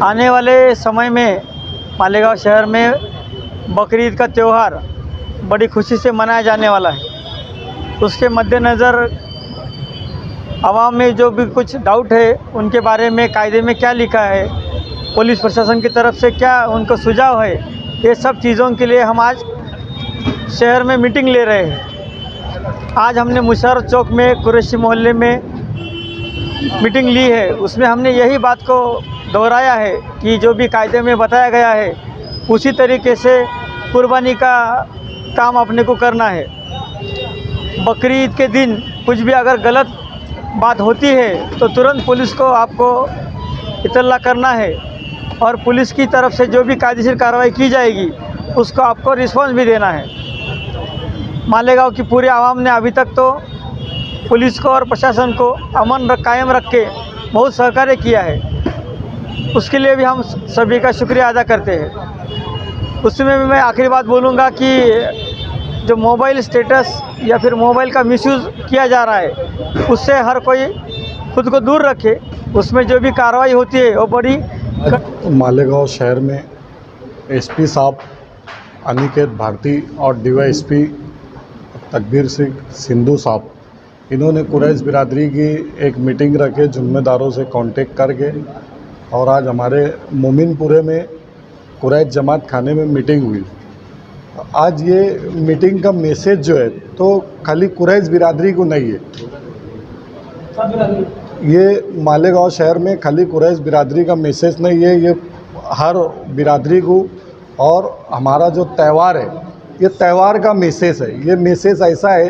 आने वाले समय में मालेगांव शहर में बकरीद का त्यौहार बड़ी खुशी से मनाया जाने वाला है। उसके मद्देनज़र आवाम में जो भी कुछ डाउट है उनके बारे में कायदे में क्या लिखा है, पुलिस प्रशासन की तरफ से क्या उनको सुझाव है, ये सब चीज़ों के लिए हम आज शहर में मीटिंग ले रहे हैं। आज हमने मुशर्रफ चौक में कुरैशी मोहल्ले में मीटिंग ली है। उसमें हमने यही बात को दोहराया है कि जो भी कायदे में बताया गया है उसी तरीके से कुर्बानी का काम अपने को करना है। बकरी ईद के दिन कुछ भी अगर गलत बात होती है तो तुरंत पुलिस को आपको इत्तला करना है और पुलिस की तरफ से जो भी कायदेशीर कार्रवाई की जाएगी उसको आपको रिस्पॉन्स भी देना है। मालेगांव की पूरी आवाम ने अभी तक तो पुलिस को और प्रशासन को अमन कायम रख के बहुत सहकार्य किया है, उसके लिए भी हम सभी का शुक्रिया अदा करते हैं। उसमें भी मैं आखिरी बात बोलूँगा कि जो मोबाइल स्टेटस या फिर मोबाइल का मिसयूज़ किया जा रहा है उससे हर कोई खुद को दूर रखे। उसमें जो भी कार्रवाई होती है वो बड़ी। मालेगांव शहर में एसपी साहब अनिकेत भारती और डीवाईएसपी तकबीर सिंह सिंधु साहब, इन्होंने कुरैश बिरादरी की एक मीटिंग रखे ज़िम्मेदारों से कांटेक्ट करके, और आज हमारे मोमिनपुरे में कुरैश जमात खाने में मीटिंग हुई। आज ये मीटिंग का मैसेज जो है तो खाली कुरैश बिरादरी को नहीं है, ये मालेगांव शहर में खाली कुरैश बिरादरी का मैसेज नहीं है, ये हर बिरादरी को। और हमारा जो त्यौहार है ये त्यौहार का मैसेज है। ये मैसेज ऐसा है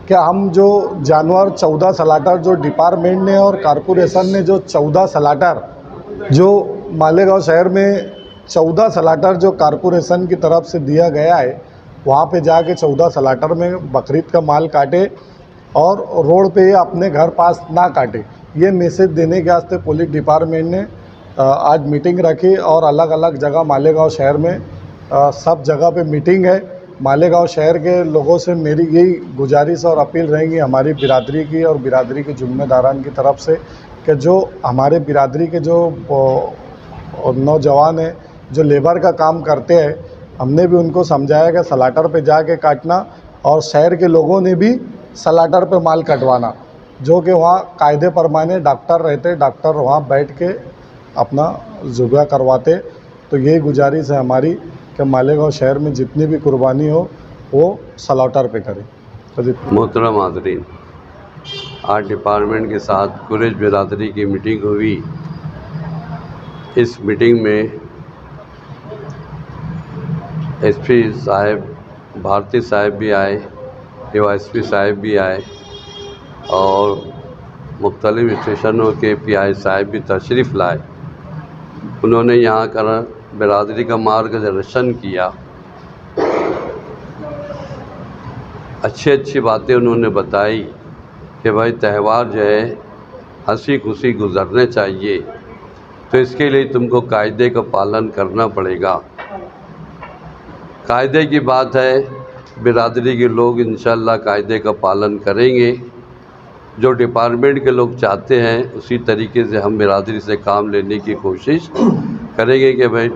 कि हम जो जानवर 14 सलाटर जो डिपार्टमेंट ने और कॉरपोरेशन ने जो 14 सलाटर जो मालेगांव शहर में 14 सलाटर जो कॉरपोरेशन की तरफ से दिया गया है, वहाँ पे जाके 14 सलाटर में बकरीद का माल काटे और रोड पे अपने घर पास ना काटे, ये मैसेज देने के वास्ते पुलिस डिपार्टमेंट ने आज मीटिंग रखी। और अलग अलग जगह मालेगांव शहर में सब जगह पे मीटिंग है। मालेगांव शहर के लोगों से मेरी यही गुजारिश और अपील रहेंगी हमारी बिरादरी की और बिरादरी के ज़िम्मेदारान की तरफ से कि जो हमारे बिरादरी के जो नौजवान हैं जो लेबर का काम करते हैं, हमने भी उनको समझाया कि सलाटर पे जाके काटना, और शहर के लोगों ने भी सलाटर पे माल कटवाना, जो कि वहाँ कायदे परमाने डॉक्टर रहते, डॉक्टर वहाँ बैठ के अपना ज़ुबा करवाते। तो यही गुजारिश है हमारी कि मालेगांव शहर में जितनी भी कुर्बानी हो वो सलाटर पे करें। मोहतरम हाज़रीन, आज डिपार्टमेंट के साथ कुरैश बिरादरी की मीटिंग हुई। इस मीटिंग में एसपी साहब भारती साहब भी आए, डीवाईएसपी साहब भी आए और मुख्तलिफ़ स्टेशनों के पीआई साहब भी तशरीफ़ लाए। उन्होंने यहाँ कर बिरादरी का मार्गदर्शन किया, अच्छी बातें उन्होंने बताई कि भाई त्यौहार जो है हंसी खुशी गुजरने चाहिए, तो इसके लिए तुमको कायदे का पालन करना पड़ेगा। कायदे की बात है, बिरादरी के लोग इंशाअल्लाह कायदे का पालन करेंगे। जो डिपार्टमेंट के लोग चाहते हैं उसी तरीके से हम बिरादरी से काम लेने की कोशिश करेंगे कि भाई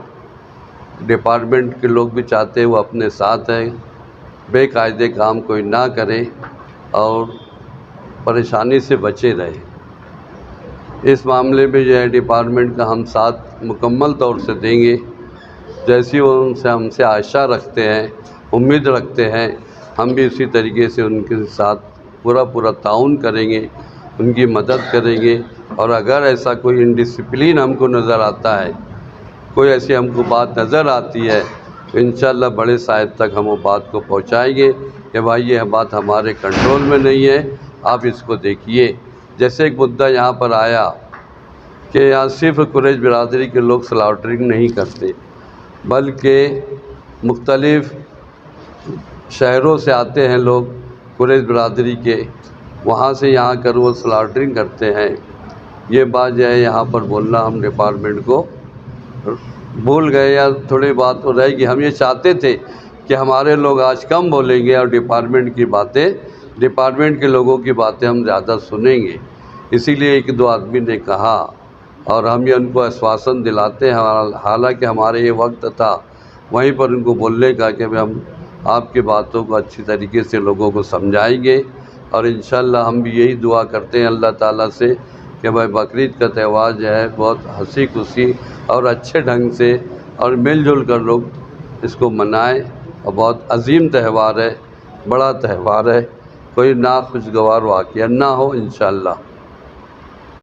डिपार्टमेंट के लोग भी चाहते हैं वो अपने साथ हैं, बेकायदे काम कोई ना करे और परेशानी से बचे रहे। इस मामले में जो है डिपार्टमेंट का हम साथ मुकम्मल तौर से देंगे। जैसी वो हमसे आशा रखते हैं, उम्मीद रखते हैं, हम भी उसी तरीके से उनके साथ पूरा ताउन करेंगे, उनकी मदद करेंगे। और अगर ऐसा कोई इनडिसिप्लिन हमको नज़र आता है, कोई ऐसी हमको बात नज़र आती है, तो इंशाअल्लाह बड़े साहब तक हम वो बात को पहुंचाएंगे कि भाई ये बात हमारे कंट्रोल में नहीं है, आप इसको देखिए। जैसे एक मुद्दा यहाँ पर आया कि यहाँ सिर्फ कुरैश बिरादरी के लोग स्लॉटरिंग नहीं करते, बल्कि मुख्तलिफ़ शहरों से आते हैं लोग कुरैश बिरादरी के, वहाँ से यहाँ कर वो स्लॉटरिंग करते हैं। ये बात जो है यहाँ पर बोलना हम डिपार्टमेंट को भूल गए या थोड़ी बात तो रहेगी। हम ये चाहते थे कि हमारे लोग आज कम बोलेंगे और डिपार्टमेंट की बातें, डिपार्टमेंट के लोगों की बातें हम ज़्यादा सुनेंगे। इसीलिए एक दो आदमी ने कहा और हम ये उनको आश्वासन दिलाते हैं, हालांकि हमारे ये वक्त था वहीं पर उनको बोलने का कि हम आपकी बातों को अच्छी तरीके से लोगों को समझाएंगे। और इंशाअल्लाह हम भी यही दुआ करते हैं अल्लाह ताला से कि भाई बकरीद का त्यौहार जो है बहुत हंसी खुशी और अच्छे ढंग से और मिलजुल कर लोग इसको मनाएं। और बहुत अजीम त्यौहार है, बड़ा त्यौहार है, कोई नाखुशगवार वाक़या ना हो इंशाअल्लाह।